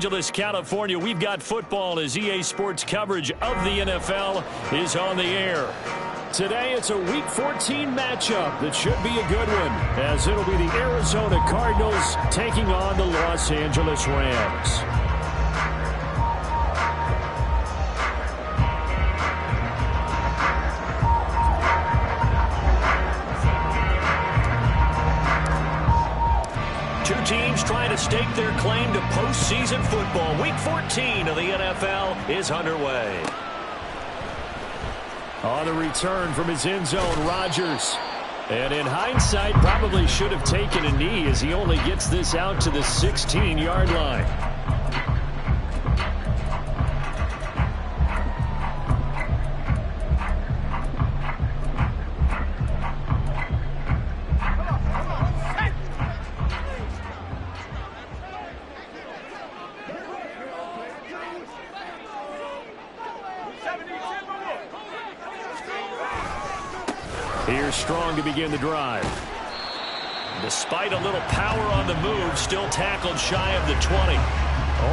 Angeles, California. We've got football as EA Sports coverage of the NFL is on the air. Today, it's a Week 14 matchup that should be a good one, as it'll be the Arizona Cardinals taking on the Los Angeles Rams. Two teams trying to stake their claim to postseason football. Week 14 of the NFL is underway. On the return from his end zone, Rodgers. And in hindsight, probably should have taken a knee as he only gets this out to the 16-yard line. Here's Strong to begin the drive. Despite a little power on the move, still tackled shy of the 20.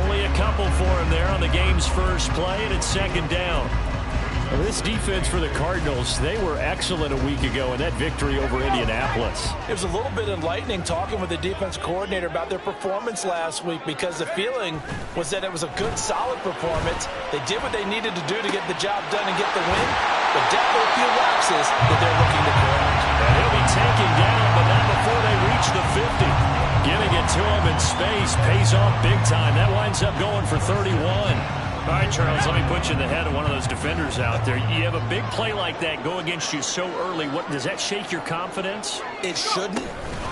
Only a couple for him there on the game's first play, and it's second down. Well, this defense for the Cardinals, they were excellent a week ago in that victory over Indianapolis. It was a little bit enlightening talking with the defense coordinator about their performance last week, because the feeling was that it was a good, solid performance. They did what they needed to do to get the job done and get the win, but definitely a few lapses that they're looking to correct. And he'll be taken down, but not before they reach the 50. Giving it to him in space pays off big time. That winds up going for 31. All right, Charles, let me put you in the head of one of those defenders out there. You have a big play like that go against you so early. What does that shake your confidence? It shouldn't,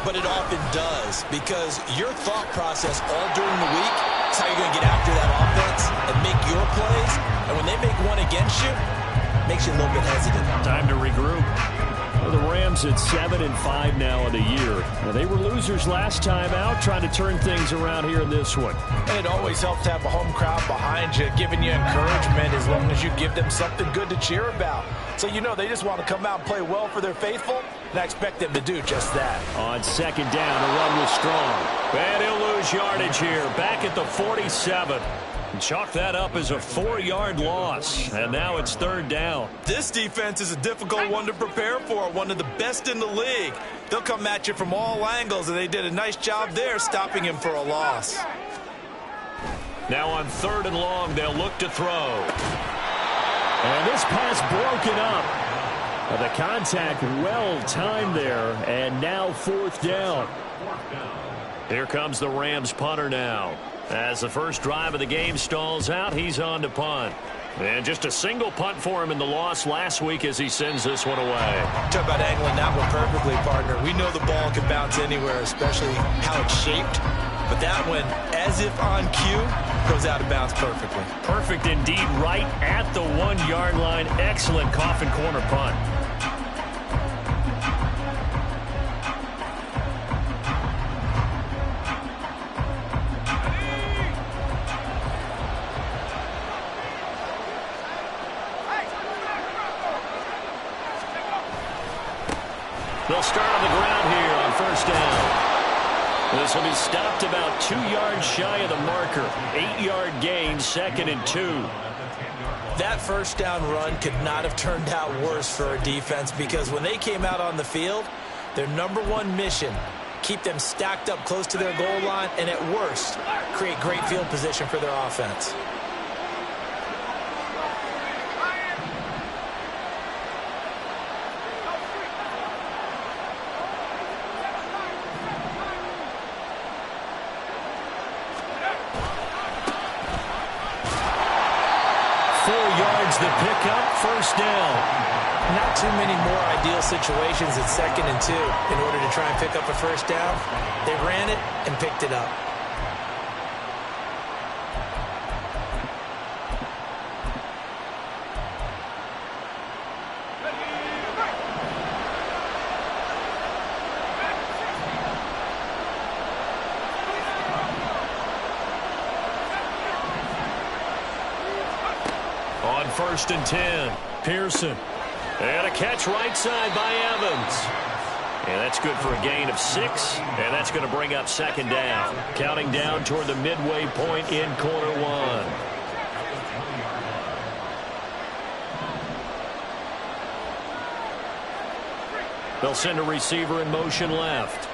but it often does, because your thought process all during the week is how you're going to get after that offense and make your plays. And when they make one against you, it makes you a little bit hesitant. Time to regroup. Well, the Rams at 7-5 now in the year. Now, they were losers last time out, trying to turn things around here in this one. And it always helps to have a home crowd behind you, giving you encouragement as long as you give them something good to cheer about. So you know they just want to come out and play well for their faithful, and I expect them to do just that. On second down, a run with Strong. And he'll lose yardage here, back at the 47. And chalk that up as a 4-yard loss, and now it's third down. This defense is a difficult one to prepare for, one of the best in the league. They'll come at you from all angles, and they did a nice job there stopping him for a loss. Now on third and long, they'll look to throw. And this pass broken up. The contact well timed there, and now fourth down. Here comes the Rams punter now. As the first drive of the game stalls out, he's on to punt. And just a single punt for him in the loss last week as he sends this one away. Talk about angling that one perfectly, partner. We know the ball can bounce anywhere, especially how it's shaped. But that one, as if on cue, goes out of bounds perfectly. Perfect indeed, right at the 1-yard line. Excellent coffin corner punt. They'll start on the ground here on first down. This will be stopped about 2 yards shy of the marker. 8-yard gain, second and 2. That first down run could not have turned out worse for a defense, because when they came out on the field, their number one mission, keep them stacked up close to their goal line, and at worst, create great field position for their offense. The pickup, first down. Not too many more ideal situations at second and 2 in order to try and pick up a first down. They ran it and picked it up. On first and 10, Pearson. And a catch right side by Evans. And that's good for a gain of 6, and that's going to bring up second down. Counting down toward the midway point in quarter one. They'll send a receiver in motion left.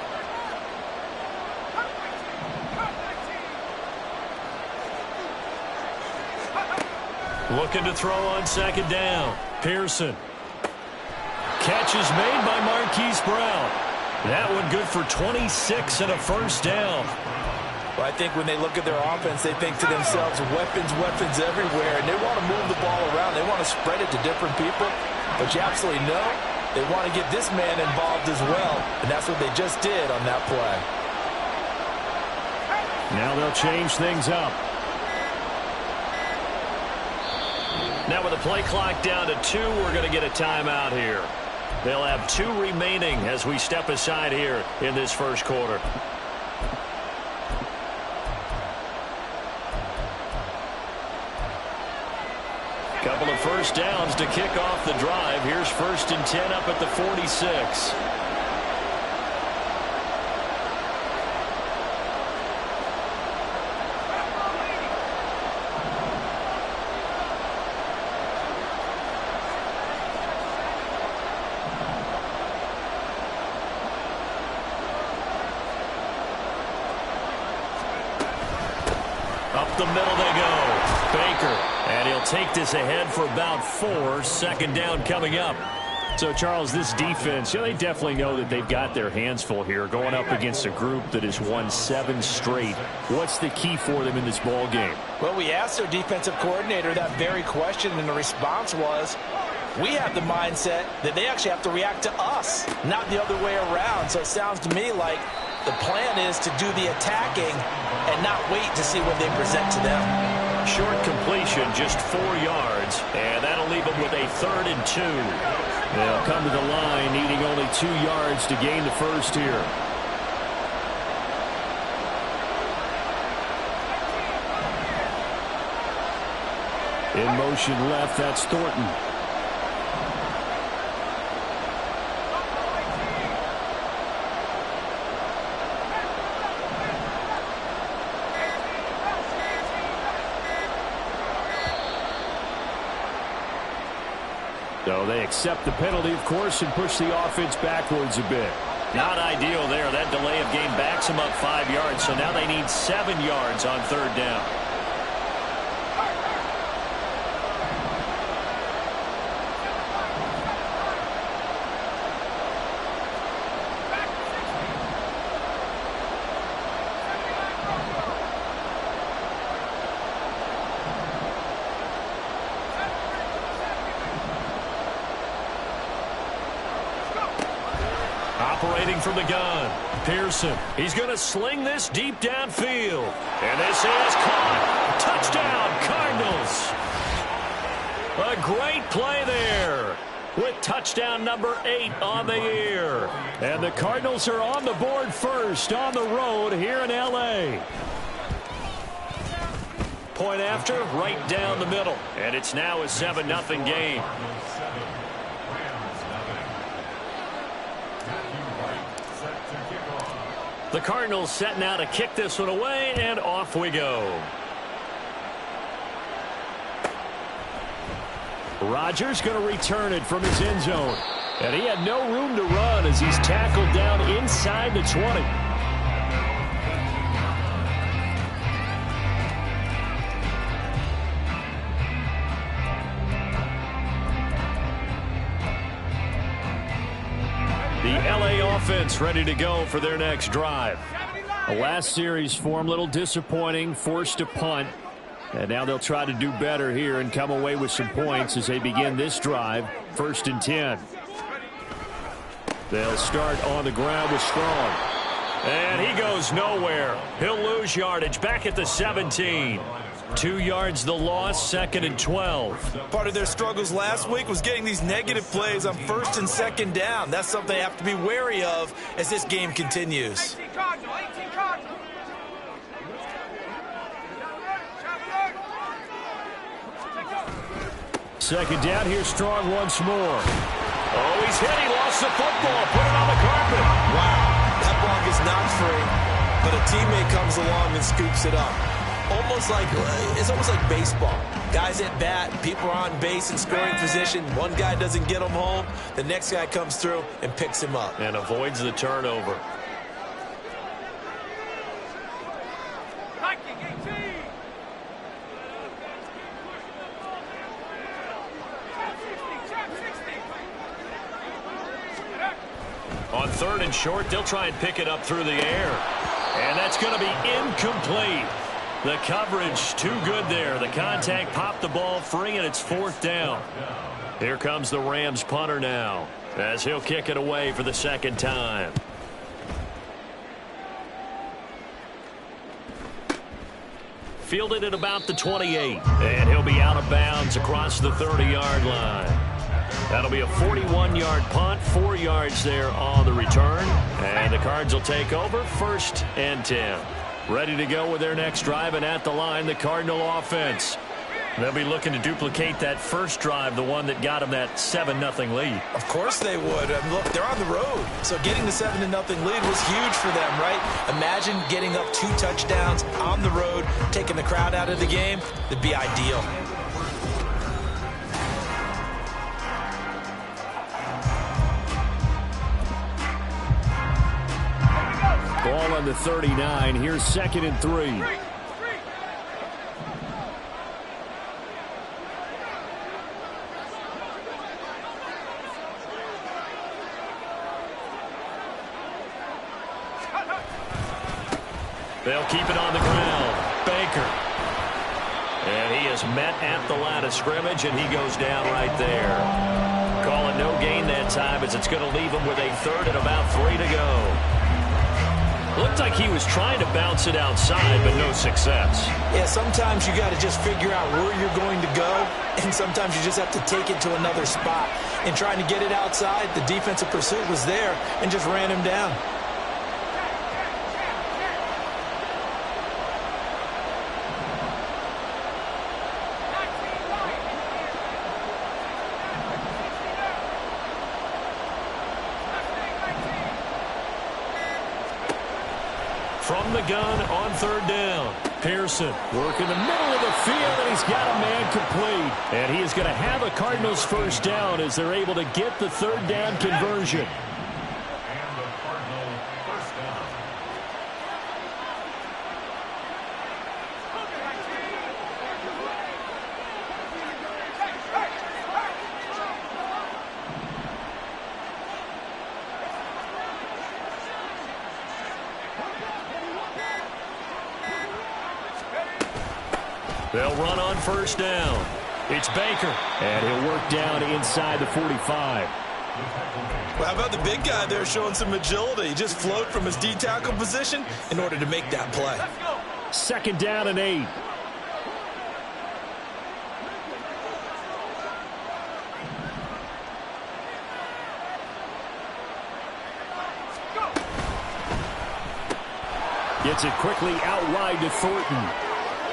Looking to throw on second down. Pearson. Catch is made by Marquise Brown. That one good for 26 and a first down. Well, I think when they look at their offense, they think to themselves, weapons, weapons everywhere, and they want to move the ball around. They want to spread it to different people, but you absolutely know they want to get this man involved as well, and that's what they just did on that play. Now they'll change things up. Now with the play clock down to 2, we're going to get a timeout here. They'll have 2 remaining as we step aside here in this first quarter. Couple of first downs to kick off the drive. Here's 1st and 10 up at the 46. Up the middle they go. Baker. And he'll take this ahead for about 4. Second down coming up. So, Charles, this defense, they definitely know that they've got their hands full here going up against a group that has won 7 straight. What's the key for them in this ball game? Well, we asked their defensive coordinator that very question, and the response was, we have the mindset that they actually have to react to us, not the other way around. So it sounds to me like the plan is to do the attacking and not wait to see what they present to them. Short completion, just 4 yards, and that'll leave them with a 3rd and 2. They'll come to the line needing only 2 yards to gain the first here. In motion left, that's Thornton. So they accept the penalty, of course, and push the offense backwards a bit. Not ideal there. That delay of game backs them up 5 yards, so now they need 7 yards on 3rd down. Operating from the gun, Pearson. He's going to sling this deep downfield. And this is caught. Touchdown, Cardinals. A great play there with touchdown number 8 on the year. And the Cardinals are on the board first on the road here in L.A. Point after, right down the middle. And it's now a 7-0 game. The Cardinals setting out to kick this one away, and off we go. Rodgers going to return it from his end zone. And he had no room to run as he's tackled down inside the 20. The LA offense ready to go for their next drive. The last series for them, a little disappointing, forced a punt. And now they'll try to do better here and come away with some points as they begin this drive. 1st and 10. They'll start on the ground with Strong. And he goes nowhere. He'll lose yardage back at the 17. 2 yards the loss, 2nd and 12. Part of their struggles last week was getting these negative plays on 1st and 2nd down. That's something they have to be wary of as this game continues. 18 Cardinal, 18 Cardinal. Second down, here's Strong once more. Oh, he's hit. He lost the football. Put it on the carpet. Wow. That ball is not free, but a teammate comes along and scoops it up. It's almost like baseball. Guys at bat, people are on base in scoring position. One guy doesn't get him home. The next guy comes through and picks him up. And avoids the turnover. On 3rd and short, they'll try and pick it up through the air. And that's going to be incomplete. The coverage too good there. The contact popped the ball free, and it's 4th down. Here comes the Rams punter now, as he'll kick it away for the 2nd time. Fielded at about the 28, and he'll be out of bounds across the 30-yard line. That'll be a 41-yard punt, 4 yards there on the return. And the Cards will take over, 1st and 10. Ready to go with their next drive, and at the line, the Cardinal offense. They'll be looking to duplicate that first drive, the one that got them that 7-0 lead. Of course they would. Look, they're on the road. So getting the 7-0 lead was huge for them, right? Imagine getting up 2 touchdowns on the road, taking the crowd out of the game. That'd be ideal. Ball on the 39. Here's 2nd and 3. They'll keep it on the ground. Baker. And he is met at the line of scrimmage, and he goes down right there. Call it no gain that time, as it's going to leave him with a 3rd and about 3 to go. Looked like he was trying to bounce it outside, but no success. Yeah, sometimes you got to just figure out where you're going to go, and sometimes you just have to take it to another spot. And trying to get it outside, the defensive pursuit was there and just ran him down. From the gun on 3rd down. Pearson working the middle of the field, and he's got a man complete. And he is going to have a Cardinals 1st down as they're able to get the 3rd down conversion. They'll run on 1st down. It's Baker, and he'll work down inside the 45. Well, how about the big guy there showing some agility? He just floated from his D-tackle position in order to make that play. 2nd down and 8. Gets it quickly out wide to Thornton.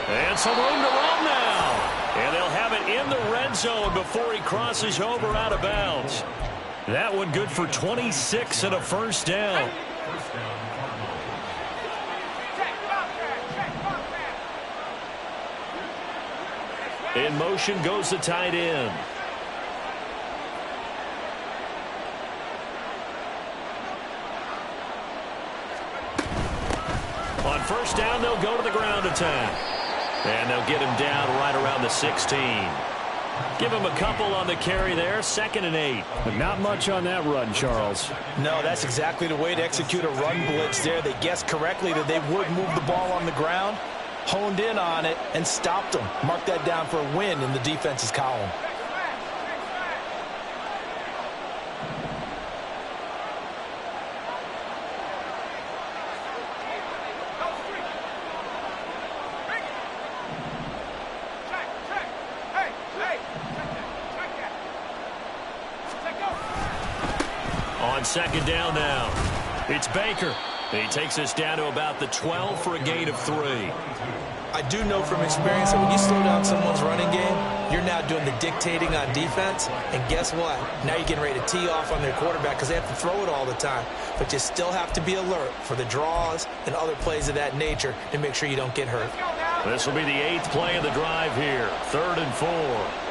And some room to run now. And they'll have it in the red zone before he crosses over out of bounds. That one good for 26 and a 1st down. In motion goes the tight end. On 1st down, they'll go to the ground attack. And they'll get him down right around the 16. Give him a couple on the carry there, 2nd and 8. But not much on that run, Charles. No, that's exactly the way to execute a run blitz there. They guessed correctly that they would move the ball on the ground, honed in on it, and stopped them. Mark that down for a win in the defense's column. On 2nd down now, it's Baker. He takes us down to about the 12 for a gain of 3. I do know from experience that when you slow down someone's running game, you're now doing the dictating on defense. And guess what? Now you're getting ready to tee off on their quarterback because they have to throw it all the time. But you still have to be alert for the draws and other plays of that nature to make sure you don't get hurt. This will be the 8th play of the drive here. 3rd and 4.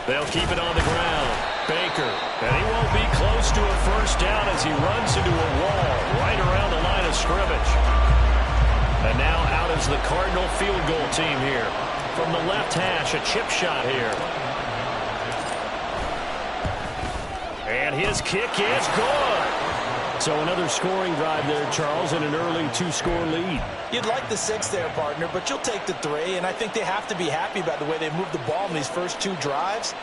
They'll keep it on the ground. Baker, and he won't be close to a first down as he runs into a wall right around the line of scrimmage. And now out is the Cardinal field goal team here. From the left hash, a chip shot here. And his kick is good. So another scoring drive there, Charles, and an early 2-score lead. You'd like the 6 there, partner, but you'll take the 3, and I think they have to be happy about the way they moved the ball in these first 2 drives.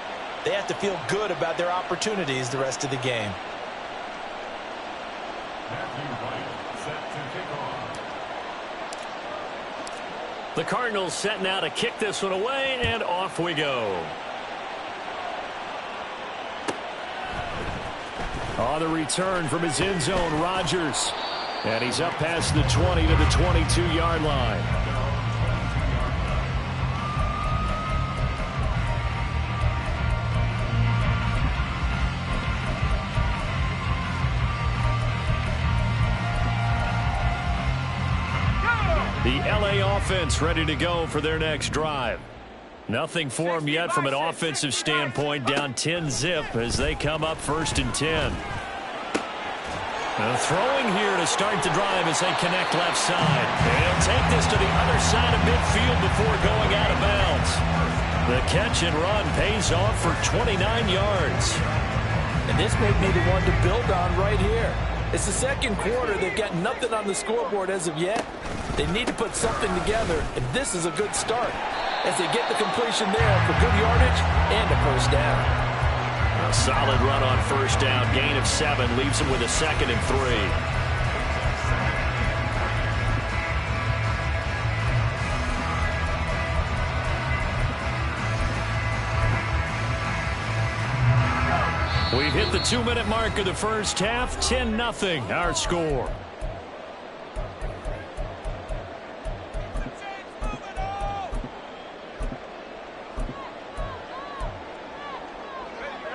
They have to feel good about their opportunities the rest of the game. The Cardinals setting out to kick this one away, and off we go. On the return from his end zone, Rodgers. And he's up past the 20 to the 22-yard line. The LA offense ready to go for their next drive. Nothing for them yet from an offensive standpoint, down 10-zip as they come up 1st and 10. Throwing here to start the drive as they connect left side. They'll take this to the other side of midfield before going out of bounds. The catch and run pays off for 29 yards. And this may be the one to build on right here. It's the 2nd quarter. They've got nothing on the scoreboard as of yet. They need to put something together, and this is a good start as they get the completion there for good yardage and a first down. A solid run on first down. Gain of 7 leaves him with a 2nd and 3. We've hit the 2-minute mark of the first half. 10-0 our score.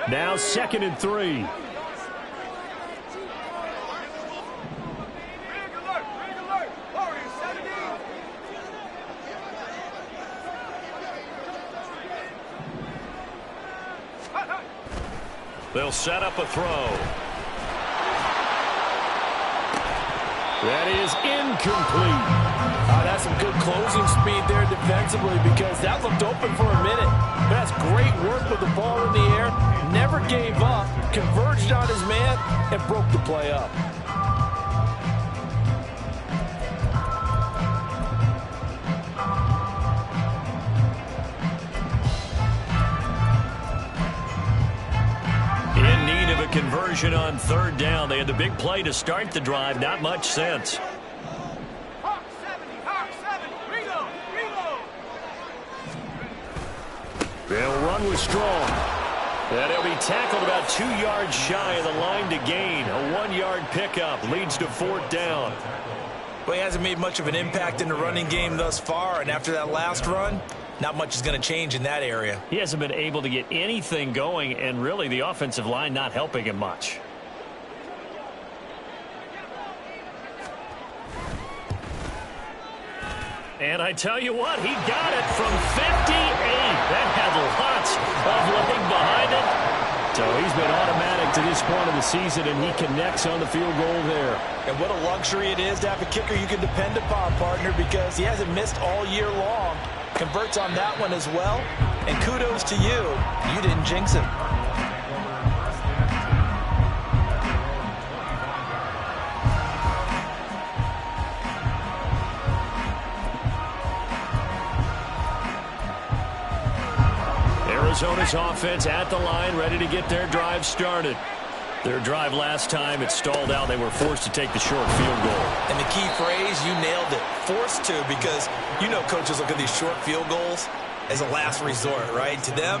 Now 2nd and 3. They'll set up a throw. That is incomplete. That's some good closing speed there defensively because that looked open for a minute. But that's great work with the ball in the air. Never gave up, converged on his man, and broke the play up. In need of a conversion on 3rd down. They had the big play to start the drive. Not much sense. They'll run with Strong. And he'll be tackled about 2 yards shy of the line to gain. A 1-yard pickup leads to 4th down. Well, he hasn't made much of an impact in the running game thus far, and after that last run, not much is going to change in that area. He hasn't been able to get anything going, and really the offensive line not helping him much. And I tell you what, he got it from 58. That had lots of leg behind it. So he's been automatic to this point of the season, and he connects on the field goal there. And what a luxury it is to have a kicker you can depend upon, partner, because he hasn't missed all year long. Converts on that one as well. And kudos to you. You didn't jinx him. Arizona's offense at the line, ready to get their drive started. Their drive last time, it stalled out. They were forced to take the short field goal. And the key phrase, you nailed it, forced to, because you know coaches look at these short field goals as a last resort, right? To them,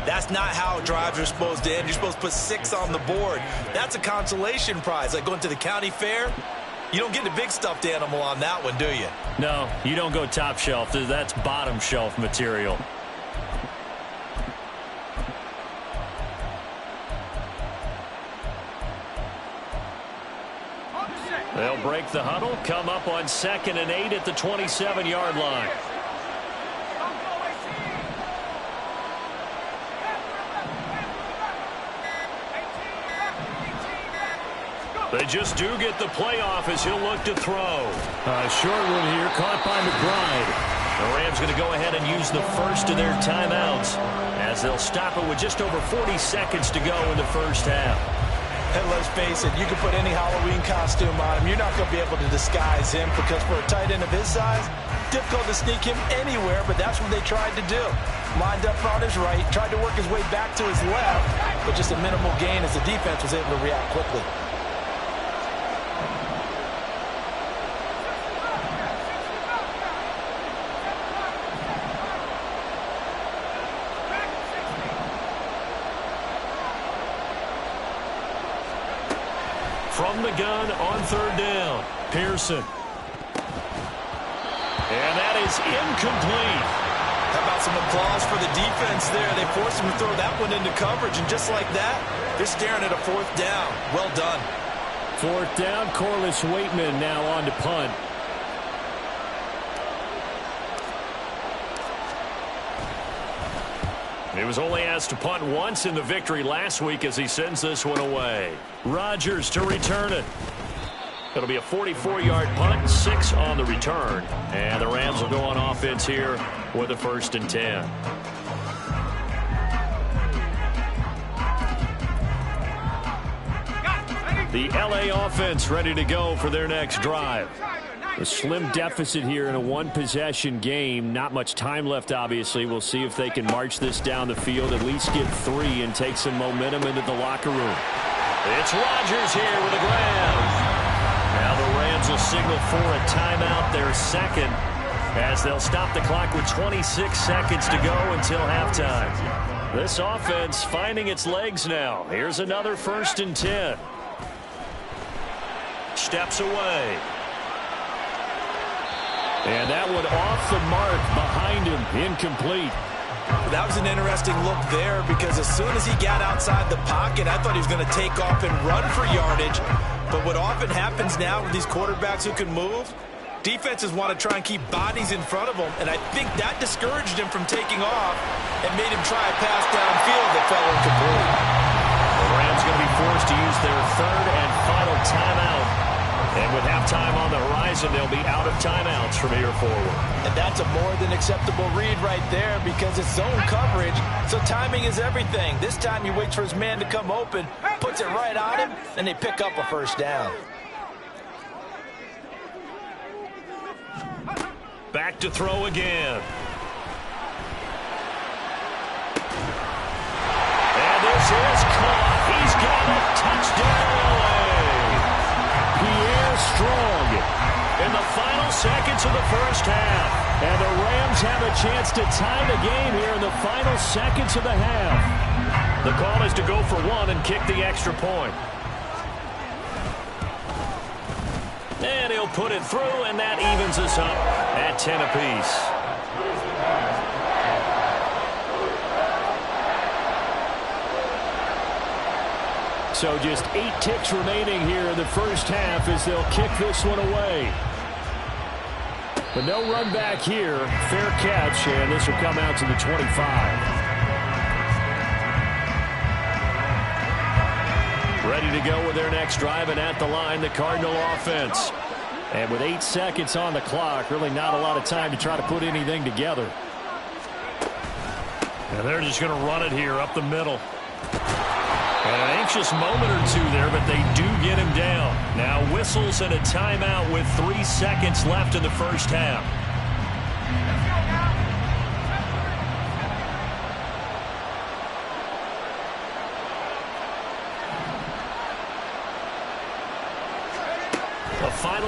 that's not how drives are supposed to end. You're supposed to put 6 on the board. That's a consolation prize. Like going to the county fair, you don't get the big stuffed animal on that one, do you? No, you don't go top shelf. That's bottom shelf material. They'll break the huddle, come up on 2nd and 8 at the 27-yard line. They just do get the playoff as he'll look to throw. Short one here, caught by McBride. The Rams going to go ahead and use the first of their timeouts as they'll stop it with just over 40 seconds to go in the first half. And let's face it, you can put any Halloween costume on him. You're not going to be able to disguise him because for a tight end of his size, difficult to sneak him anywhere, but that's what they tried to do. Lined up on his right, tried to work his way back to his left, but just a minimal gain as the defense was able to react quickly. From the gun on 3rd down, Pearson. And that is incomplete. How about some applause for the defense there? They forced him to throw that one into coverage, and just like that, they're staring at a 4th down. Well done. 4th down, Corliss Waitman now on to punt. He was only asked to punt once in the victory last week as he sends this one away. Rodgers to return it. It'll be a 44-yard punt, 6 on the return. And the Rams will go on offense here with a 1st and 10. The LA offense ready to go for their next drive. A slim deficit here in a one-possession game. Not much time left, obviously. We'll see if they can march this down the field, at least get 3, and take some momentum into the locker room. It's Rodgers here with a grab. Now the Rams will signal for a timeout, their 2nd, as they'll stop the clock with 26 seconds to go until halftime. This offense finding its legs now. Here's another 1st and 10. Steps away. And that one off the mark behind him, incomplete. That was an interesting look there because as soon as he got outside the pocket, I thought he was going to take off and run for yardage. But what often happens now with these quarterbacks who can move, defenses want to try and keep bodies in front of them, and I think that discouraged him from taking off and made him try a pass downfield that fell incomplete. The Rams going to be forced to use their 3rd and final timeout. And with halftime on the horizon, they'll be out of timeouts from here forward. And that's a more than acceptable read right there because it's zone coverage, so timing is everything. This time he waits for his man to come open, puts it right on him, and they pick up a 1st down. Back to throw again. And this is caught. He's got a touchdown. Strong in the final seconds of the first half. And the Rams have a chance to tie the game here in the final seconds of the half. The call is to go for 1 and kick the extra point. And he'll put it through, and that evens us up at 10 apiece. So just 8 ticks remaining here in the first half as they'll kick this one away. But no run back here. Fair catch, and this will come out to the 25. Ready to go with their next drive, and at the line, the Cardinal offense. And with 8 seconds on the clock, really not a lot of time to try to put anything together. And they're just going to run it here up the middle. And an anxious moment or two there, but they do get him down. Now whistles and a timeout with 3 seconds left in the first half.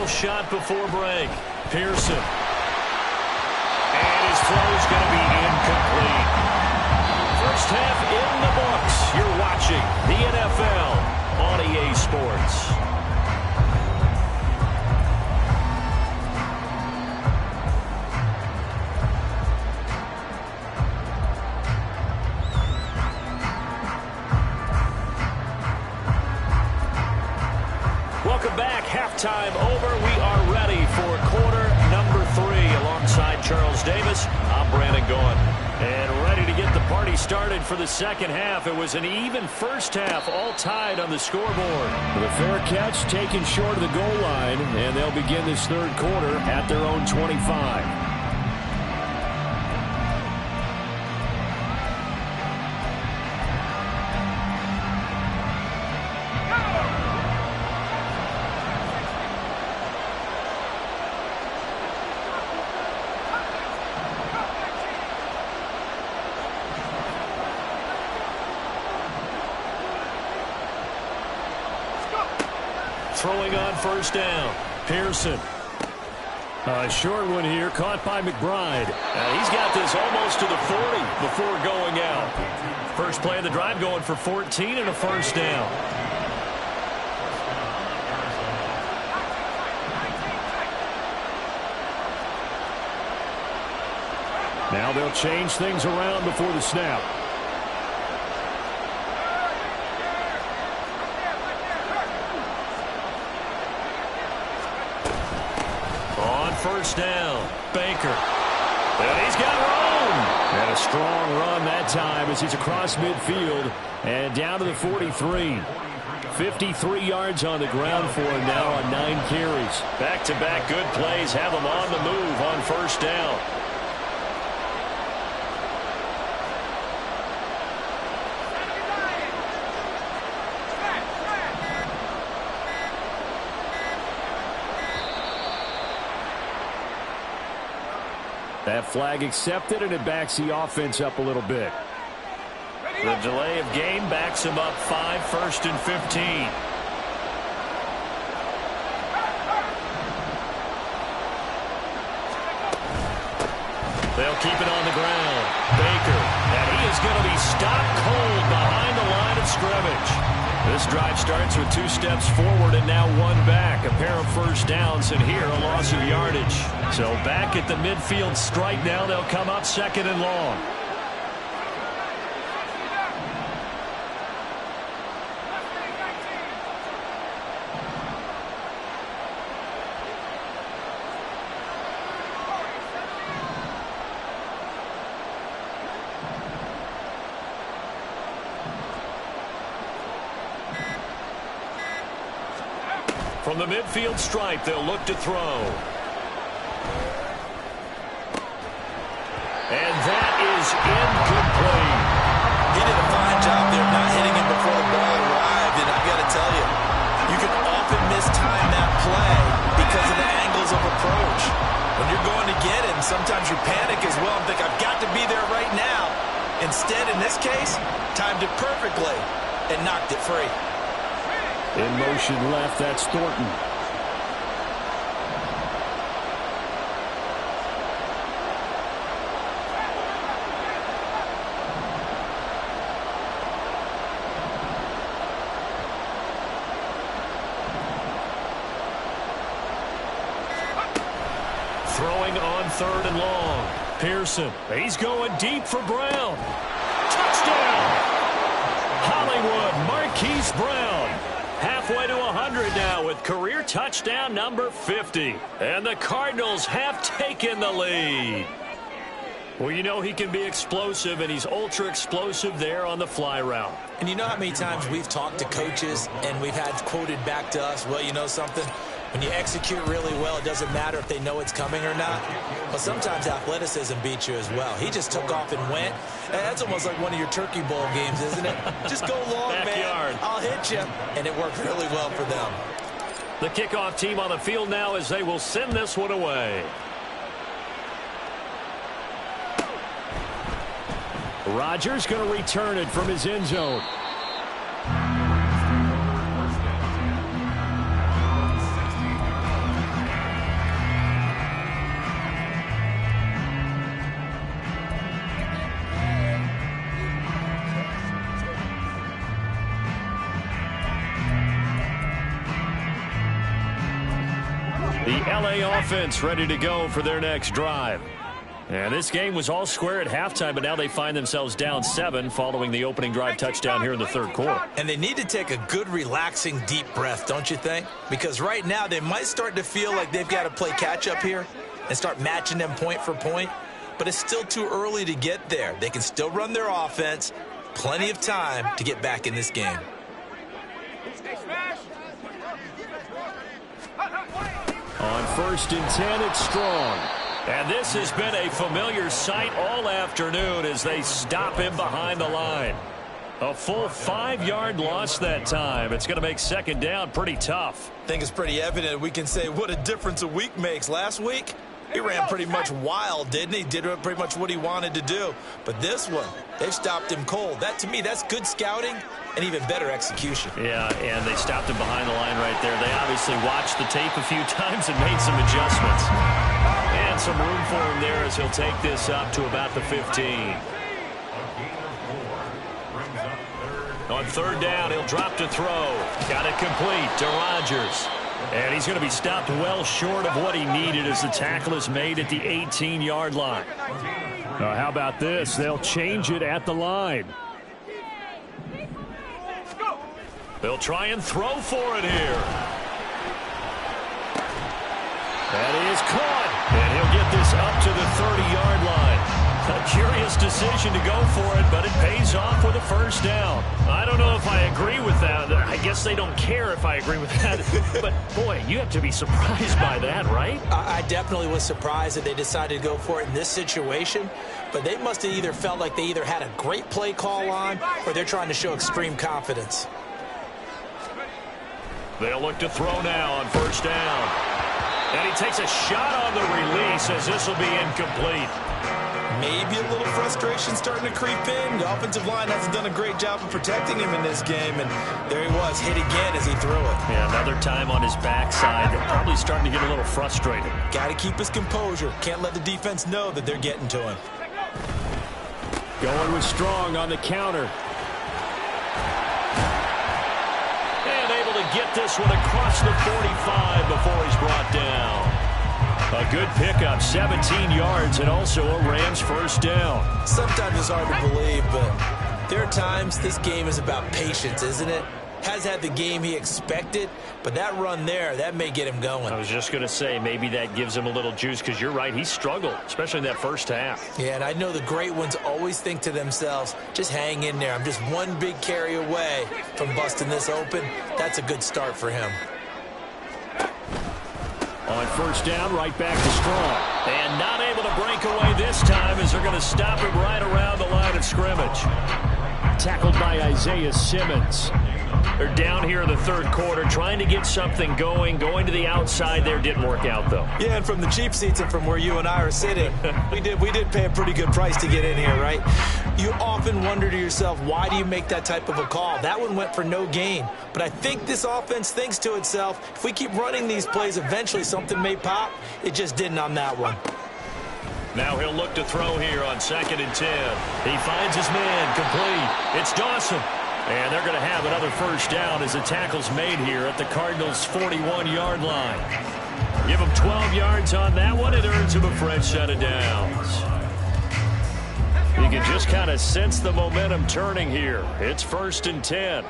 final shot before break. Pearson. And his throw is going to be incomplete. First half in the books. You're watching the NFL on EA Sports. Welcome back. Halftime over. We are ready for quarter number 3. Alongside Charles Davis, I'm Brandon Gaughan. And ready to get the party started for the second half. It was an even first half, all tied on the scoreboard. The fair catch taken short of the goal line, and they'll begin this third quarter at their own 25. Throwing on first down. Pearson. A short one here, caught by McBride. He's got this almost to the 40 before going out. First play of the drive going for 14 and a first down. Now they'll change things around before the snap. First down, Baker. And he's got room. And a strong run that time as he's across midfield and down to the 43. 53 yards on the ground for him now on 9 carries. Back-to-back good plays have him on the move on first down. That flag accepted, and it backs the offense up a little bit. The delay of game backs him up 5, first and 15. They'll keep it on the ground. Baker, and he is going to be stopped cold behind the line of scrimmage. This drive starts with 2 steps forward and now 1 back. A pair of first downs, and here a loss of yardage. So back at the midfield stripe now, they'll come up second and long. From the midfield stripe, they'll look to throw. And that is incomplete. He did a fine job there not hitting him before the ball arrived. And I've got to tell you, you can often mistime that play because of the angles of approach. When you're going to get it, and sometimes you panic as well and think, I've got to be there right now. Instead, in this case, timed it perfectly and knocked it free. In motion left, that's Thornton. Throwing on third and long. Pearson. He's going deep for Brown. Touchdown! Hollywood Marquise Brown. Halfway to 100 now with career touchdown number 50. And the Cardinals have taken the lead. Well, you know he can be explosive, and he's ultra explosive there on the fly route. And you know how many times we've talked to coaches and we've had quoted back to us, well, you know something? When you execute really well, it doesn't matter if they know it's coming or not. But sometimes athleticism beats you as well. He just took off and went. And that's almost like one of your Turkey Bowl games, isn't it? Just go long, Backyard. man. I'll hit you. And it worked really well for them. The kickoff team on the field now as they will send this one away. Rodgers going to return it from his end zone. LA offense ready to go for their next drive. And this game was all square at halftime, but now they find themselves down 7 following the opening drive touchdown here in the third quarter. And they need to take a good, relaxing, deep breath, don't you think? Because right now they might start to feel like they've got to play catch-up here and start matching them point for point. But it's still too early to get there. They can still run their offense. Plenty of time to get back in this game. On 1st and 10, it's Strong. And this has been a familiar sight all afternoon as they stop him behind the line. A full 5-yard loss that time. It's going to make second down pretty tough. I think it's pretty evident. We can say what a difference a week makes. Last week, he ran pretty much wild, didn't he? Did pretty much what he wanted to do. But this one, they've stopped him cold. That, to me, that's good scouting and even better execution. Yeah, and they stopped him behind the line right there. They obviously watched the tape a few times and made some adjustments. And some room for him there as he'll take this up to about the 15. On 3rd down, he'll drop to throw. Got it complete to Rodgers. And he's going to be stopped well short of what he needed as the tackle is made at the 18-yard line. How about this? They'll change it at the line. They'll try and throw for it here. And he is caught. And he'll get this up to the 30-yard line. A curious decision to go for it, but it pays off with a first down. I don't know if I agree with that. I guess they don't care if I agree with that. But, boy, you have to be surprised by that, right? I definitely was surprised that they decided to go for it in this situation. But they must have either felt like they either had a great play call on or they're trying to show extreme confidence. They'll look to throw now on 1st down. And he takes a shot on the release as this will be incomplete. Maybe a little frustration starting to creep in. The offensive line hasn't done a great job of protecting him in this game, and there he was, hit again as he threw it. Yeah, another time on his backside. They're probably starting to get a little frustrated. Got to keep his composure. Can't let the defense know that they're getting to him. Going with Strong on the counter. And able to get this one across the 45 before he's brought down. A good pickup, 17 yards, and also a Rams first down. Sometimes it's hard to believe, but there are times this game is about patience, isn't it? Has had the game he expected, but that run there, that may get him going. I was just going to say, maybe that gives him a little juice, because you're right, he struggled, especially in that first half. Yeah, and I know the great ones always think to themselves, just hang in there. I'm just one big carry away from busting this open. That's a good start for him. On 1st down, right back to Strong. And not able to break away this time as they're going to stop him right around the line of scrimmage. Tackled by Isaiah Simmons. They're down here in the 3rd quarter, trying to get something going. Going to the outside there didn't work out, though. Yeah, and from the cheap seats and from where you and I are sitting, we did pay a pretty good price to get in here, right? You often wonder to yourself, why do you make that type of a call? That one went for no gain. But I think this offense thinks to itself, if we keep running these plays, eventually something may pop. It just didn't on that one. Now he'll look to throw here on 2nd and 10. He finds his man complete. It's Dawson. And they're going to have another first down as the tackle's made here at the Cardinals' 41-yard line. Give him 12 yards on that one. It earns him a fresh set of downs. You can just kind of sense the momentum turning here. It's 1st and 10.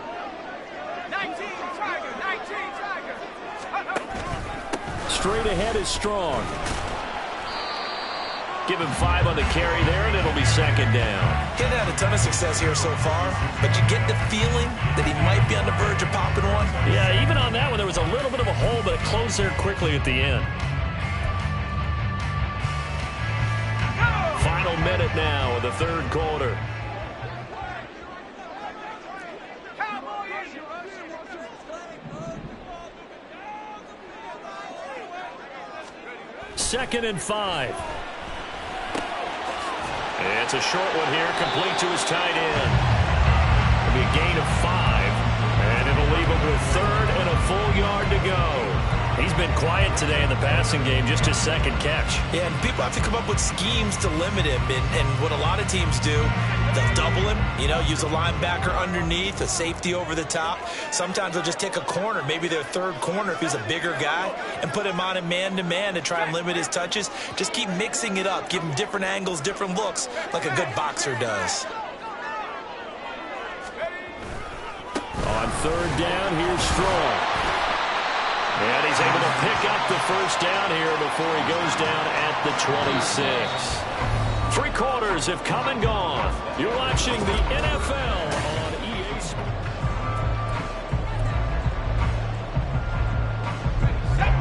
Straight ahead is Strong. Give him 5 on the carry there, and it'll be 2nd down. He's had a ton of success here so far, but you get the feeling that he might be on the verge of popping one. Yeah, even on that one, there was a little bit of a hole, but it closed there quickly at the end. Final minute now of the 3rd quarter. Second and 5. It's a short one here, complete to his tight end. It'll be a gain of 5, and it'll leave him with 3rd and a full yard to go. He's been quiet today in the passing game, just his second catch. Yeah, and people have to come up with schemes to limit him. And what a lot of teams do, they'll double him, use a linebacker underneath, a safety over the top. Sometimes they'll just take a corner, maybe their third corner if he's a bigger guy, and put him on a man-to-man to try and limit his touches. Just keep mixing it up, give him different angles, different looks, like a good boxer does. On third down, here's Strong. And he's able to pick up the first down here before he goes down at the 26. 3 quarters have come and gone. You're watching the NFL on EA Sports.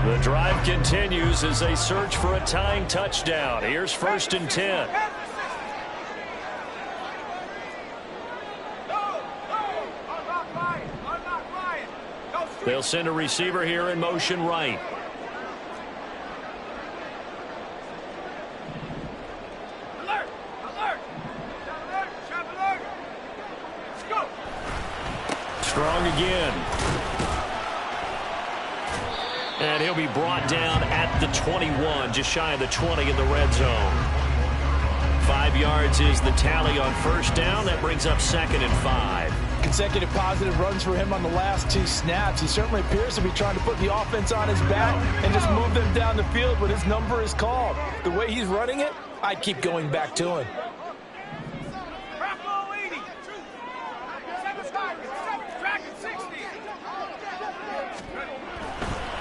The drive continues as they search for a tying touchdown. Here's 1st and 10. They'll send a receiver here in motion right. Alert! Alert! Alert! Let's go! Strong again. And he'll be brought down at the 21, just shy of the 20 in the red zone. 5 yards is the tally on first down. That brings up 2nd and 5. Consecutive positive runs for him on the last 2 snaps. He certainly appears to be trying to put the offense on his back and just move them down the field when his number is called. The way he's running it, I'd keep going back to him.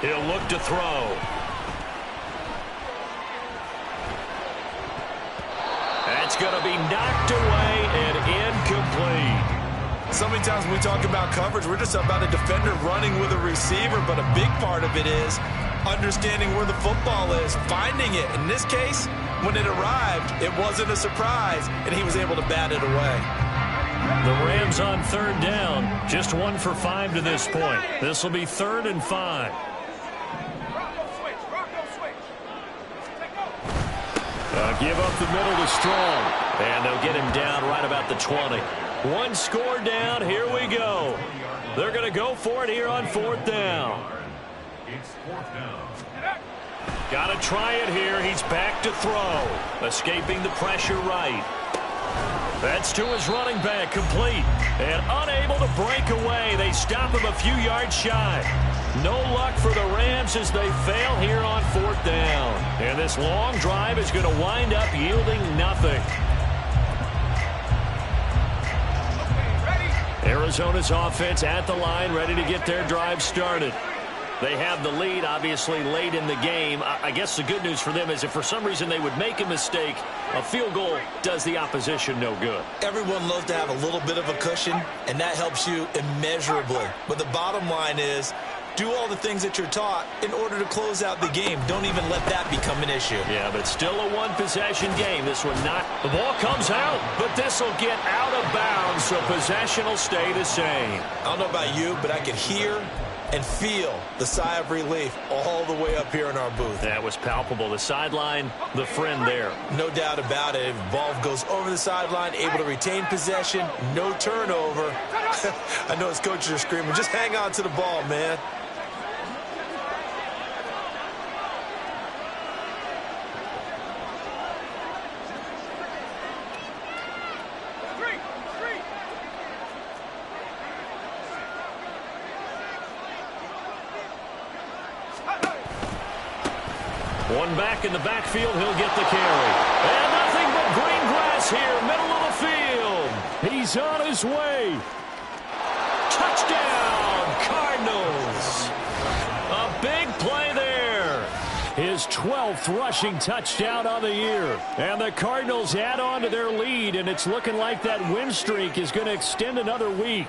He'll look to throw. That's going to be knocked away and incomplete. So many times when we talk about coverage, we're just about a defender running with a receiver, but a big part of it is understanding where the football is, finding it. In this case, when it arrived, it wasn't a surprise, and he was able to bat it away. The Rams on third down, just 1 for 5 to this point. This will be 3rd and 5. Give up the middle to Strong, and they'll get him down right about the 20. 1 score down, here we go. They're going to go for it here on 4th down. It's 4th down. Got to try it here. He's back to throw. Escaping the pressure right. That's to his running back, complete. And unable to break away. They stop him a few yards shy. No luck for the Rams as they fail here on 4th down. And this long drive is going to wind up yielding nothing. Arizona's offense at the line, ready to get their drive started. They have the lead, obviously, late in the game. I guess the good news for them is if for some reason they would make a mistake, a field goal does the opposition no good. Everyone loves to have a little bit of a cushion, and that helps you immeasurably. But the bottom line is, do all the things that you're taught in order to close out the game. Don't even let that become an issue. Yeah, but still a 1-possession game. This one not. The ball comes out, but this will get out of bounds, so possession will stay the same. I don't know about you, but I could hear and feel the sigh of relief all the way up here in our booth. That was palpable. The sideline, the friend there. No doubt about it. If the ball goes over the sideline, able to retain possession, no turnover. I know his coaches are screaming, just hang on to the ball, man. One back in the backfield, he'll get the carry. And nothing but green grass here, middle of the field. He's on his way. Touchdown, Cardinals. A big play there. His 12th rushing touchdown on the year. And the Cardinals add on to their lead, and it's looking like that win streak is going to extend another week.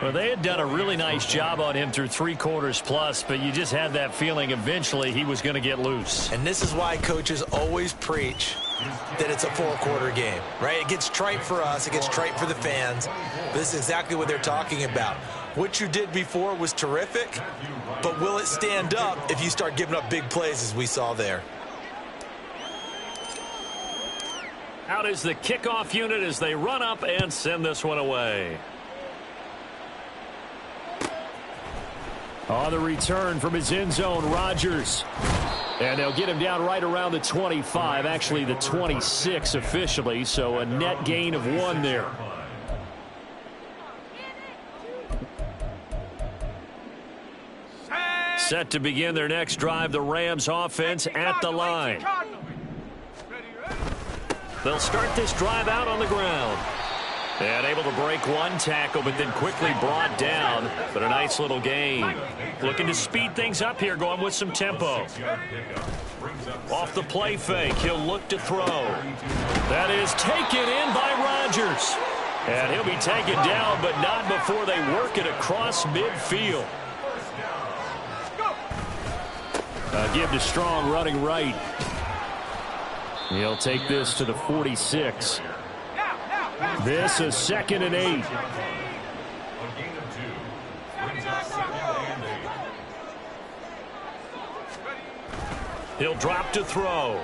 Well, they had done a really nice job on him through 3 quarters plus, but you just had that feeling eventually he was going to get loose. And this is why coaches always preach that it's a 4-quarter game, right? It gets trite for us. It gets trite for the fans. But this is exactly what they're talking about. What you did before was terrific, but will it stand up if you start giving up big plays as we saw there? Out is the kickoff unit as they run up and send this one away. On the return from his end zone, Rodgers. And they'll get him down right around the 25, actually the 26 officially, so a net gain of 1 there. Set to begin their next drive, the Rams offense at the line. They'll start this drive out on the ground. And able to break one tackle, but then quickly brought down. But a nice little gain. Looking to speed things up here, going with some tempo. Off the play fake, he'll look to throw. That is taken in by Rodgers. And he'll be taken down, but not before they work it across midfield. Give to Strong running right. He'll take this to the 46. This is 2nd and 8. He'll drop to throw.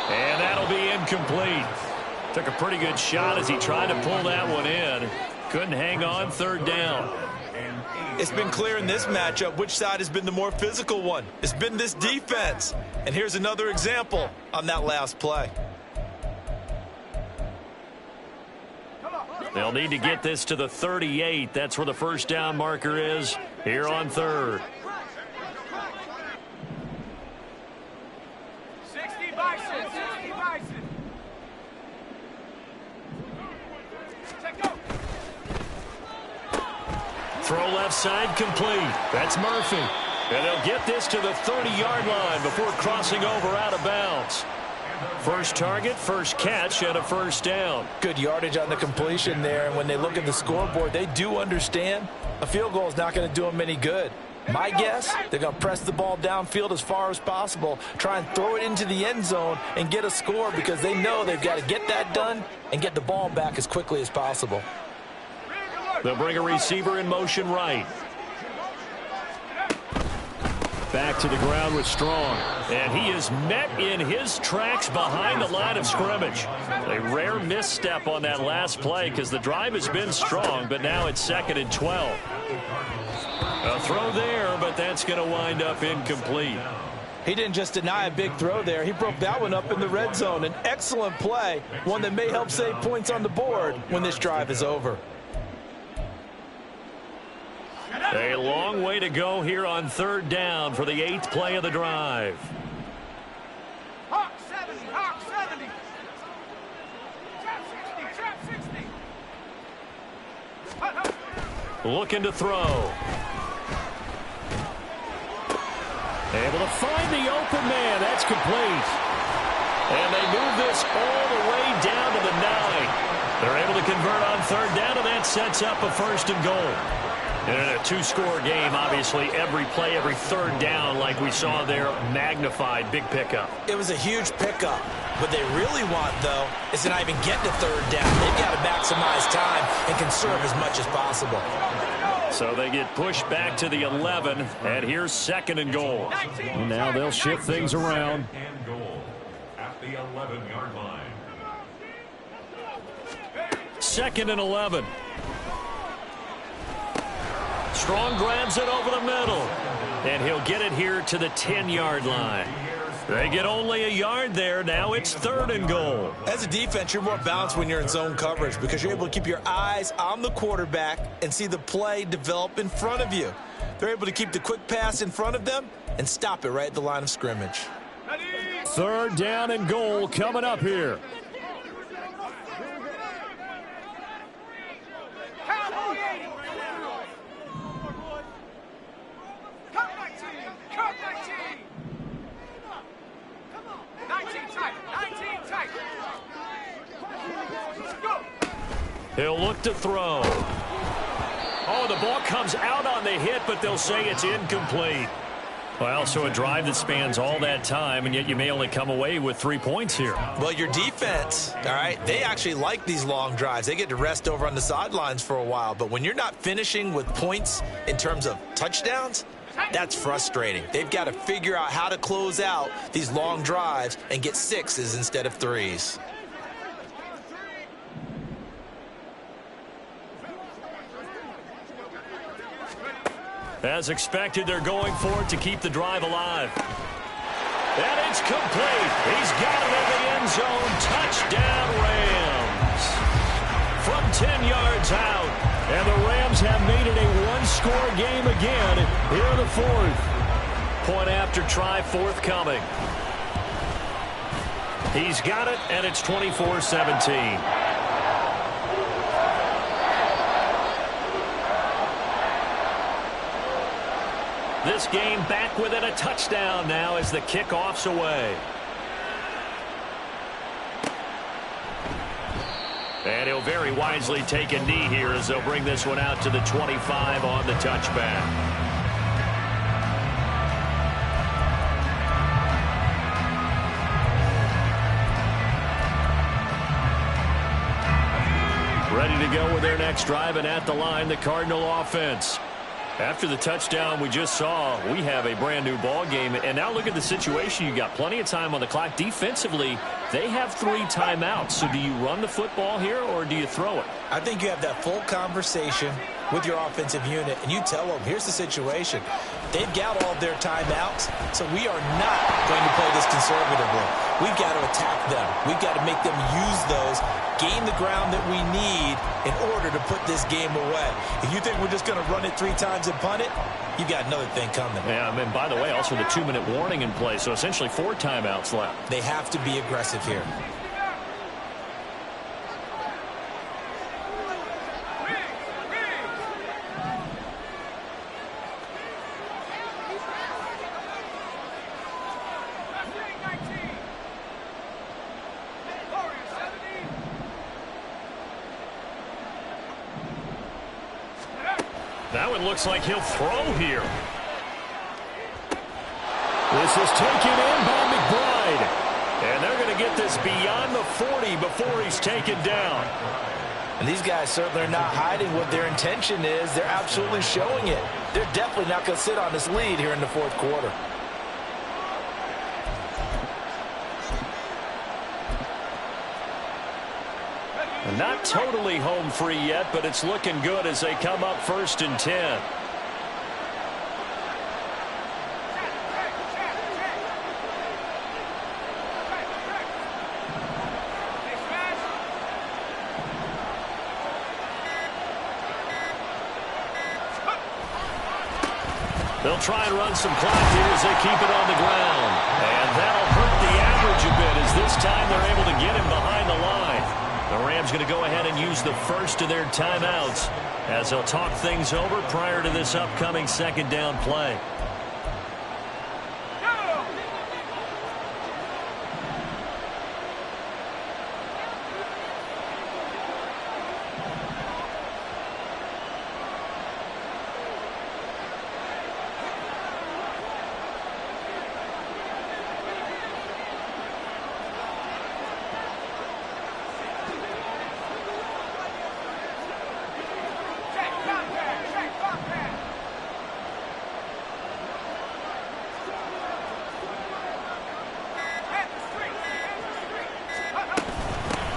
And that'll be incomplete. Took a pretty good shot as he tried to pull that one in. Couldn't hang on, 3rd down. It's been clear in this matchup which side has been the more physical one. It's been this defense. And here's another example on that last play. They'll need to get this to the 38. That's where the first down marker is here on 3rd. 60 Bison, 60 Bison. Check go. Throw left side complete. That's Murphy. And they'll get this to the 30-yard line before crossing over out of bounds. First target, first catch, and a first down. Good yardage on the completion there, and when they look at the scoreboard, they do understand a field goal is not going to do them any good. My guess, they're going to press the ball downfield as far as possible, try and throw it into the end zone and get a score because they know they've got to get that done and get the ball back as quickly as possible. They'll bring a receiver in motion right. Back to the ground with Strong. And he is met in his tracks behind the line of scrimmage. A rare misstep on that last play because the drive has been strong, but now it's 2nd and 12. A throw there, but that's going to wind up incomplete. He didn't just deny a big throw there. He broke that one up in the red zone. An excellent play, one that may help save points on the board when this drive is over. A long way to go here on 3rd down for the 8th play of the drive. Hawk 70, Hawk 70. Trap 60. Looking to throw. Able to find the open man. That's complete. And they move this all the way down to the 9. They're able to convert on 3rd down, and that sets up a 1st and goal. And in a 2-score game, obviously, every play, every 3rd down, like we saw there, magnified, big pickup. It was a huge pickup. What they really want, though, is to not even get to 3rd down. They've got to maximize time and conserve as much as possible. So they get pushed back to the 11, and here's 2nd and goal. And now they'll shift things around. And goal at the 11-yard line. 2nd and 11. Strong grabs it over the middle. And he'll get it here to the 10-yard line. They get only a yard there. Now it's 3rd and goal. As a defense, you're more balanced when you're in zone coverage because you're able to keep your eyes on the quarterback and see the play develop in front of you. They're able to keep the quick pass in front of them and stop it right at the line of scrimmage. 3rd down and goal coming up here. He'll look to throw. Oh, the ball comes out on the hit, but they'll say it's incomplete. Well, so a drive that spans all that time, and yet you may only come away with 3 points here. Well, your defense, all right, they actually like these long drives. They get to rest over on the sidelines for a while. But when you're not finishing with points in terms of touchdowns, that's frustrating. They've got to figure out how to close out these long drives and get 6s instead of 3s. As expected, they're going for it to keep the drive alive. And it's complete. He's got it in the end zone. Touchdown, Rams. From 10 yards out. And the Rams have made it a one-score game again here in the fourth. Point after try forthcoming. He's got it, and it's 24-17. This game back within a touchdown now as the kickoff's away. And he'll very wisely take a knee here as they'll bring this one out to the 25 on the touchback. Ready to go with their next drive, and at the line, the Cardinal offense. After the touchdown we just saw, we have a brand new ball game. And now look at the situation. You got plenty of time on the clock. Defensively, they have 3 timeouts. So do you run the football here or do you throw it? I think you have that full conversation with your offensive unit, and you tell them, here's the situation. They've got all their timeouts, so we are not going to play this conservatively. We've got to attack them. We've got to make them use those, gain the ground that we need in order to put this game away. If you think we're just going to run it 3 times and punt it, you've got another thing coming. Yeah, I mean, by the way, also the 2-minute warning in play, so essentially 4 timeouts left. They have to be aggressive here. That one looks like he'll throw here. This is taken in by McBride. And they're going to get this beyond the 40 before he's taken down. And these guys certainly are not hiding what their intention is. They're absolutely showing it. They're definitely not going to sit on this lead here in the fourth quarter. Not totally home free yet, but it's looking good as they come up 1st and 10. They'll try and run some clock here as they keep it on the ground. And that'll hurt the average a bit as this time they're able to get him behind the line. The Rams going to go ahead and use the first of their timeouts as they'll talk things over prior to this upcoming 2nd down play.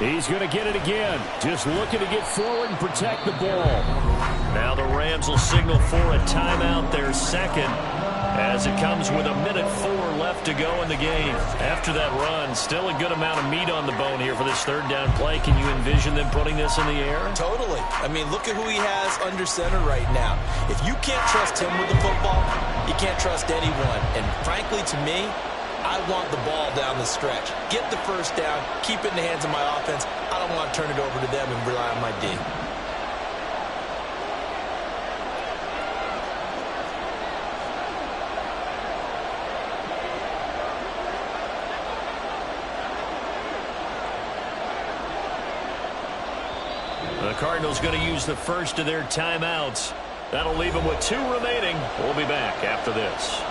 He's going to get it again. Just looking to get forward and protect the ball. Now the Rams will signal for a timeout, their second, as it comes with 1:04 left to go in the game. After that run, still a good amount of meat on the bone here for this 3rd down play. Can you envision them putting this in the air? Totally. I mean, look at who he has under center right now. If you can't trust him with the football, you can't trust anyone. And frankly, to me, I want the ball down the stretch. Get the first down, keep it in the hands of my offense. I don't want to turn it over to them and rely on my D. The Cardinals going to use the first of their timeouts. That'll leave them with 2 remaining. We'll be back after this.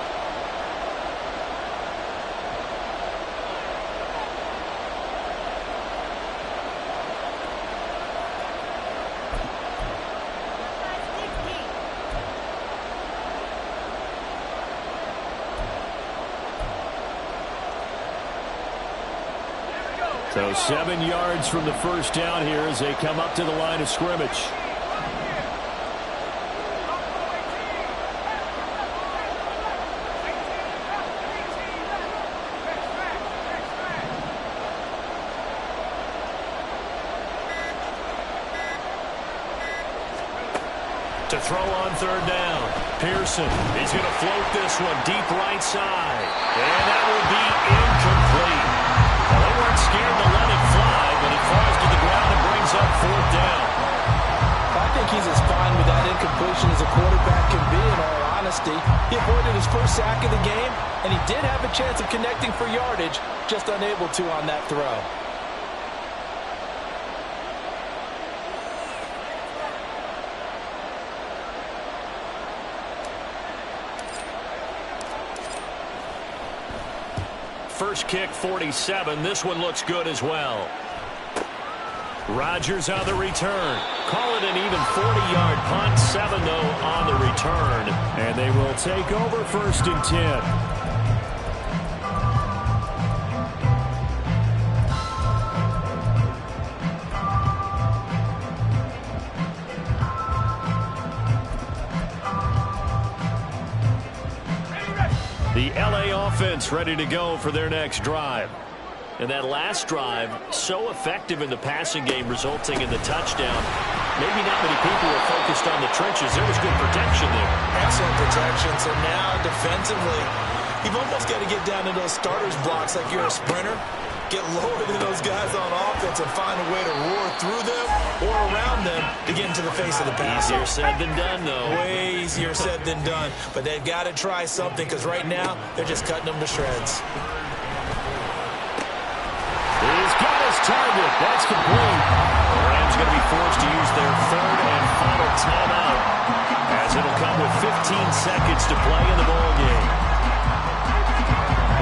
So 7 yards from the first down here as they come up to the line of scrimmage. to throw on third down. Pearson, he's going to float this one deep right side. And that will be incomplete. Well, they weren't scared to let it fly, but it falls to the ground and brings up fourth down. I think he's as fine with that incompletion as a quarterback can be, in all honesty. He avoided his first sack of the game, and he did have a chance of connecting for yardage, just unable to on that throw. First kick, 47. This one looks good as well. Rodgers on the return. Call it an even 40-yard punt. 7, though, on the return. And they will take over 1st and 10. The LA offense ready to go for their next drive. And that last drive, so effective in the passing game, resulting in the touchdown. Maybe not many people were focused on the trenches. There was good protection there. Excellent protection. So now, defensively, you've almost got to get down to those starters blocks like you're a sprinter. Get lower than those guys on offense and find a way to roar through them or around them to get into the face of the pass. Easier said than done, though. Way easier said than done. But they've got to try something, because right now they're just cutting them to shreds. He's got his target. That's complete. The Rams going to be forced to use their 3rd and final timeout, as it'll come with 15 seconds to play in the ballgame.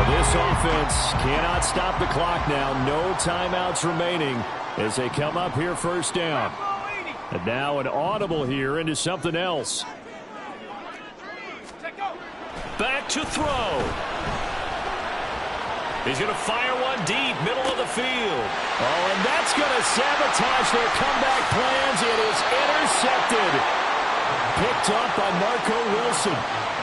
Well, this offense cannot stop the clock now. No timeouts remaining as they come up here 1st down. And now an audible here into something else. Back to throw. He's going to fire one deep, middle of the field. Oh, and that's going to sabotage their comeback plans. It is intercepted. Picked up by Marco Wilson.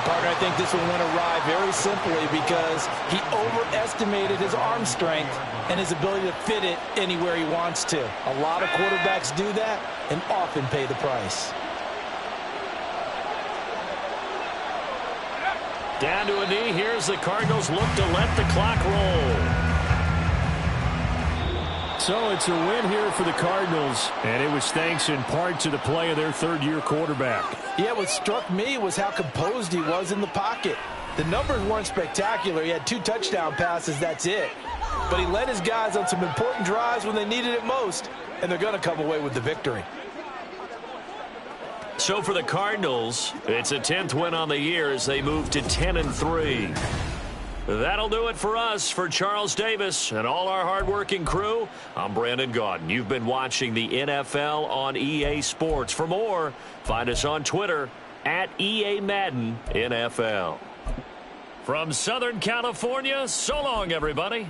Partner, I think this one went awry very simply because he overestimated his arm strength and his ability to fit it anywhere he wants to. A lot of quarterbacks do that and often pay the price. Down to a knee. Here's the Cardinals look to let the clock roll. So it's a win here for the Cardinals, and it was thanks in part to the play of their 3rd-year quarterback. Yeah, what struck me was how composed he was in the pocket. The numbers weren't spectacular. He had 2 touchdown passes, that's it. But he led his guys on some important drives when they needed it most, and they're going to come away with the victory. So for the Cardinals, it's a 10th win on the year as they move to 10-3. That'll do it for us. For Charles Davis and all our hardworking crew, I'm Brandon Gaudin. You've been watching the NFL on EA Sports. For more, find us on Twitter at EA Madden NFL. From Southern California, so long, everybody.